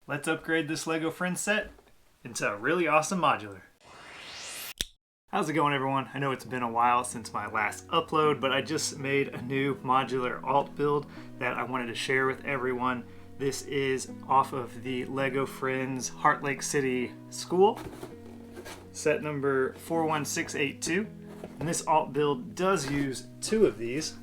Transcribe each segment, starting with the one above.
Let's upgrade this Lego Friends set into a really awesome modular. How's it going, everyone? I know it's been a while since my last upload, but I just made a new modular alt build that I wanted to share with everyone. This is off of the Lego Friends Heartlake City School, set number 41682. And this alt build does use two of these,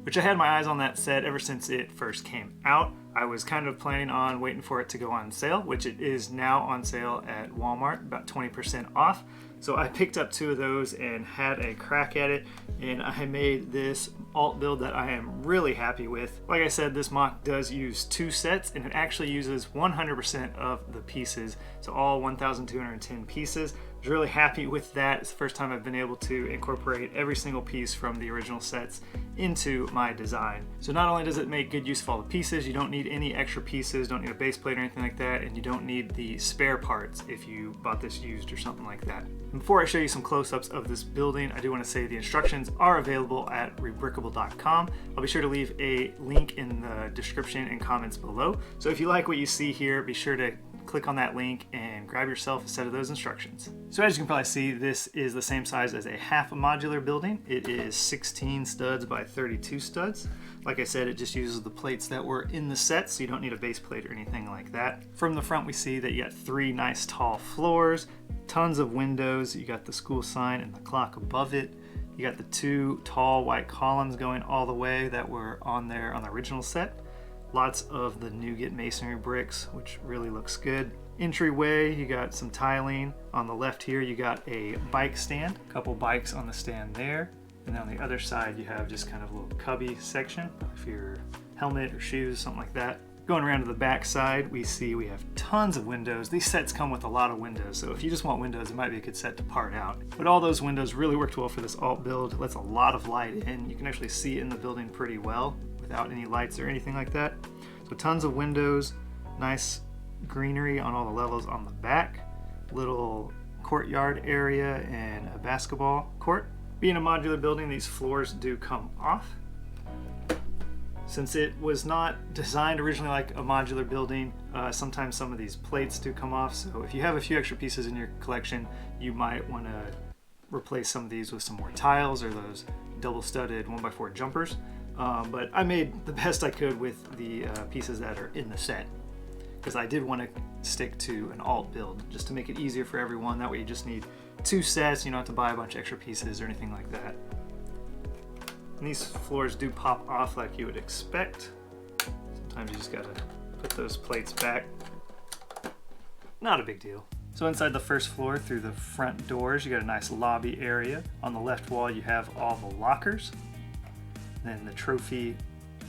which I had my eyes on that set ever since it first came out. I was kind of planning on waiting for it to go on sale, which it is now on sale at Walmart, about 20% off. So I picked up two of those and had a crack at it, and I made this alt build that I am really happy with. Like I said, this MOC does use two sets, and it actually uses 100% of the pieces, so all 1,210 pieces. I was really happy with that. It's the first time I've been able to incorporate every single piece from the original sets into my design. So not only does it make good use of all the pieces, you don't need any extra pieces, don't need a base plate or anything like that, and you don't need the spare parts if you bought this used or something like that. And before I show you some close-ups of this building, I do want to say the instructions are available at Rebrickable.com. I'll be sure to leave a link in the description and comments below. So if you like what you see here, be sure to click on that link and grab yourself a set of those instructions. So as you can probably see, this is the same size as a half modular building. It is 16 studs by 32 studs. Like I said, it just uses the plates that were in the set, so you don't need a base plate or anything like that. From the front, we see that you got three nice tall floors, tons of windows. You got the school sign and the clock above it. You got the two tall white columns going all the way that were on there on the original set. Lots of the nougat masonry bricks, which really looks good. Entryway, you got some tiling. On the left here, you got a bike stand, a couple bikes on the stand there. And then on the other side, you have just kind of a little cubby section for your helmet or shoes, something like that. Going around to the back side, we see we have tons of windows. These sets come with a lot of windows, so if you just want windows, it might be a good set to part out. But all those windows really worked well for this alt build. It lets a lot of light in. You can actually see in the building pretty well without any lights or anything like that. So tons of windows, nice greenery on all the levels on the back, little courtyard area and a basketball court. Being a modular building, these floors do come off. Since it was not designed originally like a modular building, sometimes some of these plates do come off. So if you have a few extra pieces in your collection, you might want to replace some of these with some more tiles or those double studded 1x4 jumpers. But I made the best I could with the pieces that are in the set, because I did want to stick to an alt build just to make it easier for everyone. That way you just need two sets, you don't have to buy a bunch of extra pieces or anything like that. And these floors do pop off like you would expect. Sometimes you just gotta put those plates back. Not a big deal. So inside the first floor, through the front doors, you got a nice lobby area. On the left wall, you have all the lockers. Then the trophy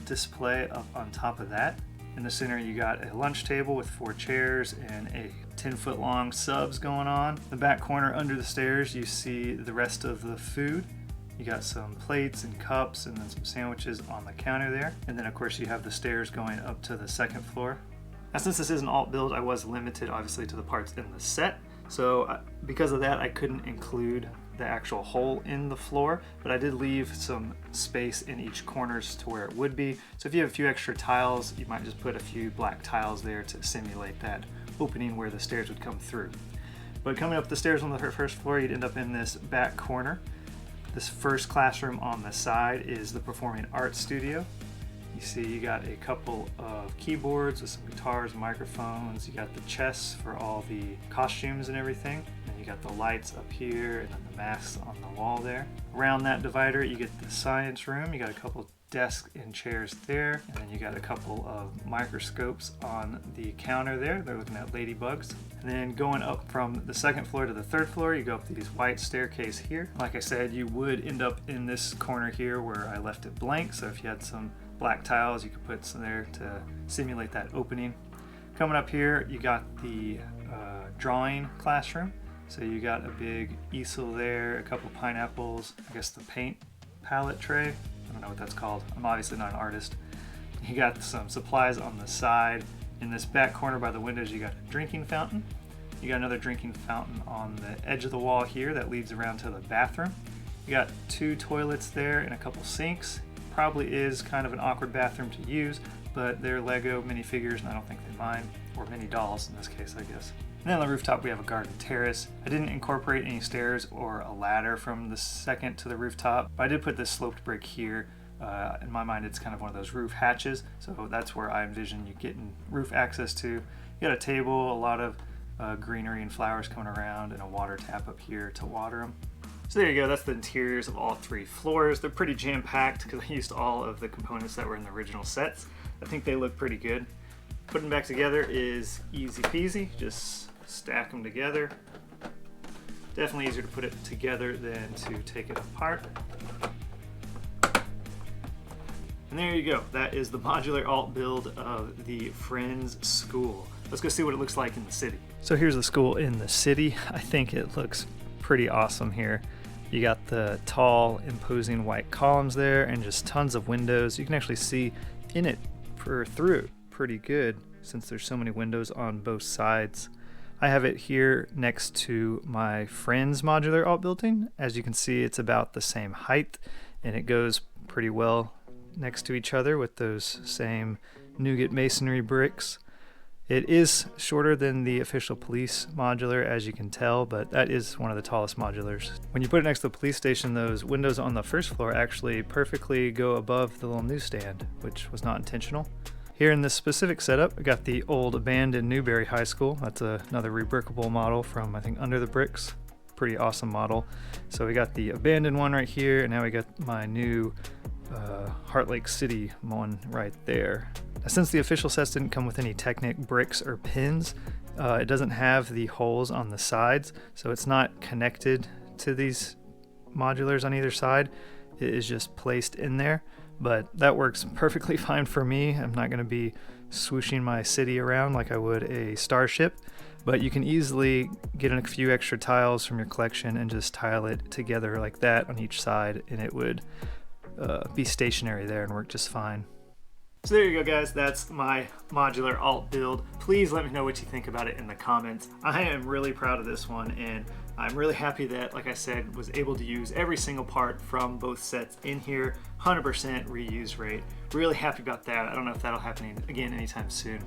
display up on top of that. In the center, you got a lunch table with 4 chairs and a 10-foot long subs going on. The back corner under the stairs, you see the rest of the food. You got some plates and cups and then some sandwiches on the counter there. And then of course you have the stairs going up to the second floor. Now since this is an alt build, I was limited obviously to the parts in the set. So because of that, I couldn't include the actual hole in the floor, but I did leave some space in each corners to where it would be. So if you have a few extra tiles, you might just put a few black tiles there to simulate that opening where the stairs would come through. But coming up the stairs on the first floor, you'd end up in this back corner. This first classroom on the side is the performing arts studio. You see you got a couple of keyboards with some guitars and microphones. You got the chests for all the costumes and everything. And you got the lights up here and then the masks on the wall there. Around that divider, you get the science room. You got a couple desks and chairs there. And then you got a couple of microscopes on the counter there. They're looking at ladybugs. And then going up from the second floor to the third floor, you go up these white staircase here. Like I said, you would end up in this corner here where I left it blank. So if you had some black tiles, you could put some there to simulate that opening. Coming up here, you got the drawing classroom. So you got a big easel there, a couple pineapples, I guess the paint palette tray. I don't know what that's called. I'm obviously not an artist. You got some supplies on the side. In this back corner by the windows, you got a drinking fountain. You got another drinking fountain on the edge of the wall here that leads around to the bathroom. You got 2 toilets there and a couple sinks. Probably is kind of an awkward bathroom to use, but they're Lego minifigures and I don't think they mind, or mini dolls in this case, I guess. And then on the rooftop we have a garden terrace. I didn't incorporate any stairs or a ladder from the second to the rooftop, but I did put this sloped brick here. In my mind it's kind of one of those roof hatches, so that's where I envision you getting roof access to. You got a table, a lot of greenery and flowers coming around, and a water tap up here to water them. So there you go, that's the interiors of all 3 floors. They're pretty jam-packed because I used all of the components that were in the original sets. I think they look pretty good. Putting them back together is easy peasy, just stack them together. Definitely easier to put it together than to take it apart. And there you go, that is the modular alt build of the Friends School. Let's go see what it looks like in the city. So here's the school in the city. I think it looks pretty awesome here. You got the tall, imposing white columns there and just tons of windows. You can actually see in it through it pretty good since there's so many windows on both sides. I have it here next to my Friends modular alt building. As you can see, it's about the same height and it goes pretty well next to each other with those same nougat masonry bricks. It is shorter than the official police modular, as you can tell, but that is one of the tallest modulars. When you put it next to the police station, those windows on the first floor actually perfectly go above the little newsstand, which was not intentional. Here in this specific setup, I got the old abandoned Newberry High School. That's another Rebrickable model from, I think, Under the Bricks. Pretty awesome model. So we got the abandoned one right here, and now we got my new Heartlake City one right there. Now, since the official sets didn't come with any Technic bricks or pins, it doesn't have the holes on the sides, so it's not connected to these modulars on either side. It is just placed in there, but that works perfectly fine for me. I'm not going to be swooshing my city around like I would a starship, but you can easily get in a few extra tiles from your collection and just tile it together like that on each side, and it would be stationary there and work just fine. So there you go, guys, that's my modular alt build. Please let me know what you think about it in the comments. I am really proud of this one, and I'm really happy that, like I said, was able to use every single part from both sets in here. 100% reuse rate. Really happy about that. I don't know if that'll happen again anytime soon,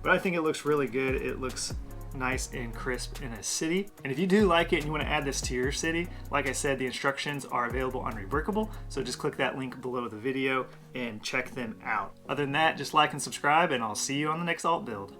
but I think it looks really good. It looks nice and crisp in a city. And if you do like it and you want to add this to your city, like I said, the instructions are available on Rebrickable, so just click that link below the video and check them out. Other than that, just like and subscribe, and I'll see you on the next alt build.